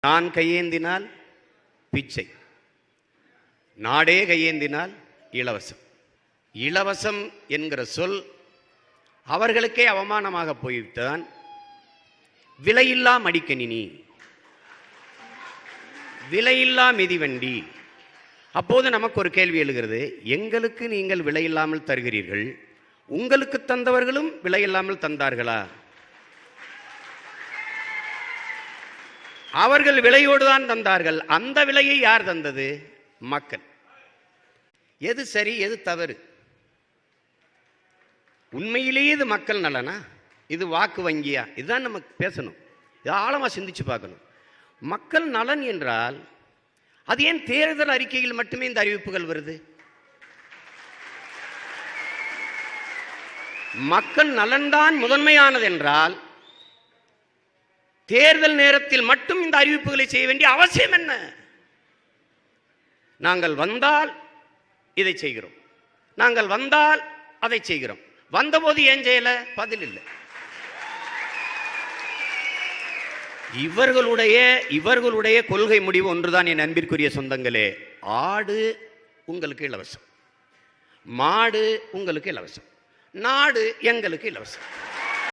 நான் கையேந்தினால் பிச்சை, நாடே கையேந்தினால் இலவசம். இலவசம் என்கிற சொல் அவர்களுக்கே அவமானமாக போய்விட்டான். விலையில்லா மடிக்கணினி, விலையில்லா மிதிவண்டி. அப்போது நமக்கு ஒரு கேள்வி எழுகிறது, எங்களுக்கு நீங்கள் விலையில்லாமல் தருகிறீர்கள், உங்களுக்கு தந்தவர்களும் விலையில்லாமல் தந்தார்களா? அவர்கள் விலையோடு தான் தந்தார்கள். அந்த விலையை யார் தந்தது? மக்கள். எது சரி, எது தவறு? உண்மையிலேயே இது மக்கள் நலனா, இது வாக்கு வங்கியா? இதுதான் நம்ம பேசணும். இது ஆழமாக சிந்திச்சு பார்க்கணும். மக்கள் நலன் என்றால் அது ஏன் தேர்தல் அறிக்கையில் மட்டுமே இந்த அறிவிப்புகள் வருது? மக்கள் நலன்தான் முதன்மையானது என்றால் தேர்தல் நேரத்தில் மட்டும் இந்த அறிவிப்புகளை செய்ய வேண்டிய அவசியம் என்ன? நாங்கள் வந்தால் இதை செய்கிறோம், நாங்கள் வந்தால் அதை செய்கிறோம். வந்தபோது ஏன் செய்யல? பதில் இல்லை. இவர்களுடைய கொள்கை முடிவு ஒன்றுதான் என் அன்பிற்குரிய சொந்தங்களே. ஆடு உங்களுக்கு இலவசம், மாடு உங்களுக்கு இலவசம், நாடு எங்களுக்கு இலவசம்.